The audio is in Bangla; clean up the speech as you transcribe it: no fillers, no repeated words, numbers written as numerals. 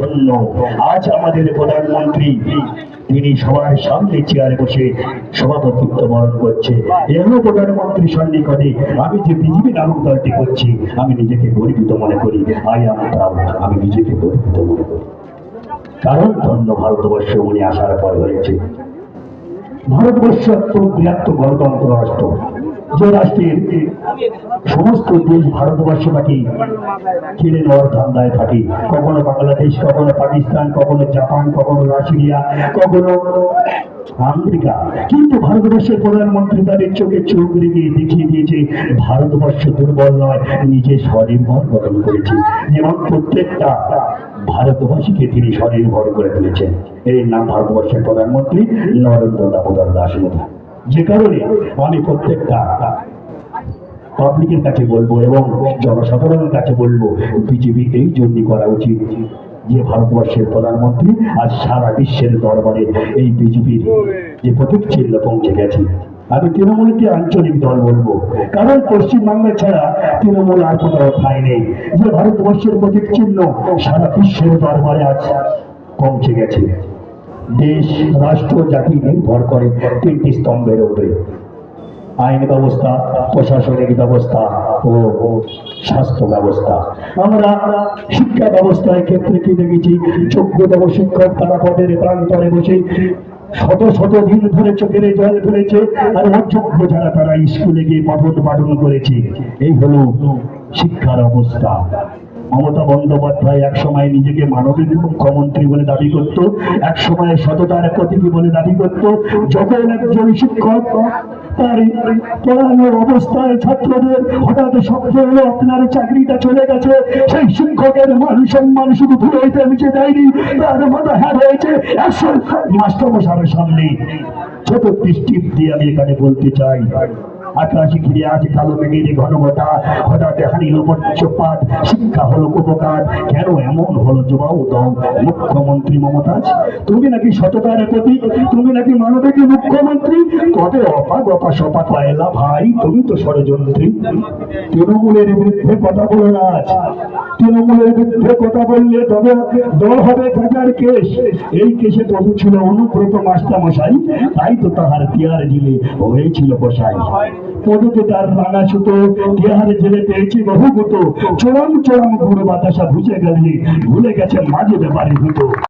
ধন্য। আজ আমাদের প্রধানমন্ত্রী তিনি সবার সামনে চেয়ারে বসে সভাপতিত্ব বরণ করছে। এমন প্রধানমন্ত্রী সন্নিকটে আমি যে বিজেপি নামক দলটি করছি আমি নিজেকে গর্বিত মনে করি। আই এম প্রাউড, আমি নিজেকে গর্বিত মনে করি। কারণ ধন্য ভারতবর্ষে উনি আসার পর হয়েছে। ভারতবর্ষ একটা বৃহত্তর গণতন্ত্র রাষ্ট্র, যে রাষ্ট্রের সমস্ত দেশ ভারতবর্ষটাকে কেড়ে নেওয়ার ধান্দায় থাকে। কখনো বাংলাদেশ, কখনো পাকিস্তান, কখনো জাপান, কখনো রাশিয়া, কখনো আমেরিকা। কিন্তু ভারতবর্ষের প্রধানমন্ত্রী তাদের চোখে চোখ রেখে দেখিয়ে দিয়েছে ভারতবর্ষ দুর্বল নয়, নিজে স্বনির্ভর গঠন করেছে। যেমন প্রত্যেকটা ভারতবাসীকে তিনি স্বনির্ভর করে তুলেছেন। এর নাম ভারতবর্ষের প্রধানমন্ত্রী নরেন্দ্র দামোদর দাস মোদী। যে কারণে আমি প্রত্যেকটা পাবলিকের কাছে বলবো এবং জনসাধারণের কাছে বলবো, বিজেপি এই জন্যই করা উচিত যে ভারতবর্ষের প্রধানমন্ত্রী আজ সারা বিশ্বের দরবারে এই বিজেপির যে প্রতীক চিহ্ন পৌঁছে গেছে। আমি তৃণমূলকে আঞ্চলিক দল বলবো, কারণ পশ্চিমবাংলা ছাড়া তৃণমূল আর কোথাও ঠাঁই নেই। যে ভারতবর্ষের প্রতীক চিহ্ন সারা বিশ্বের দরবারে আজ পৌঁছে গেছে। দেশ, রাষ্ট্র, জাতি নির্ভর করে তিনটি স্তম্ভের উপরে: আইন ব্যবস্থা, প্রশাসনিক ব্যবস্থা ও স্বাস্থ্য ব্যবস্থা। আমরা শিক্ষা ব্যবস্থার ক্ষেত্রে কি দেখেছি? যোগ্যতম শিক্ষক তারা পদের প্রান্তরে বসে শত শত দিন ধরে চোখের জল ফেলেছে, আর অযোগ্য যারা তারা স্কুলে গিয়ে পঠন পাঠন করেছে। এই হলো শিক্ষার অবস্থা। মমতা বন্দ্যোপাধ্যায় এক সময় নিজেকে মানবিক মুখ্যমন্ত্রী বলে দাবি করত, এক সময় সততার প্রতীকী বলে দাবি করত। যখন একজন শিক্ষক তার পড়ানোর অবস্থায় ছাত্রদের হঠাৎ শব্দ হলো আপনার চাকরিটা চলে গেছে, সেই শিক্ষকের মান সম্মান শুধু ধুলোইতে মিশে যায়নি, তার মাথা হ্যাঁ হয়েছে। মাস্টারমশাইয়ের সামনে ছোট দৃষ্টি দিয়ে আমি এখানে বলতে চাই, আকাশে ঘিরে আছে কালো মেঘের ঘনঘটা, হঠাৎ হারিল বজ্রপাত, শিক্ষা হলো কুপকার। কেন এমন হলো জবাব দাও মুখ্যমন্ত্রী মমতাজ? তুমি নাকি সততার প্রতীক, তুমি নাকি মানবিক মুখ্যমন্ত্রী, তবে অপা গপা সপা কয়লা ভাই, তুমি তো ষড়যন্ত্রী। তৃণমূলের বিরুদ্ধে কথা বলো না আজ, তৃণমূলের বিরুদ্ধে কথা বললে তবে দল হবে হাজার কেস। এই কেসে তবু ছিল অনুব্রত মাস্টারমশাই, তাই তো তাহার তিয়ার দিলে হয়েছিল বসাই। পদকে তার রাঙা সুতো, তিয়ারে জেলে পেয়েছি বহু গুতো, চরম চরম গুরু বাতাসা ভুজে গেলে ভুলে গেছে মাঝে ব্যাপারে দুটো।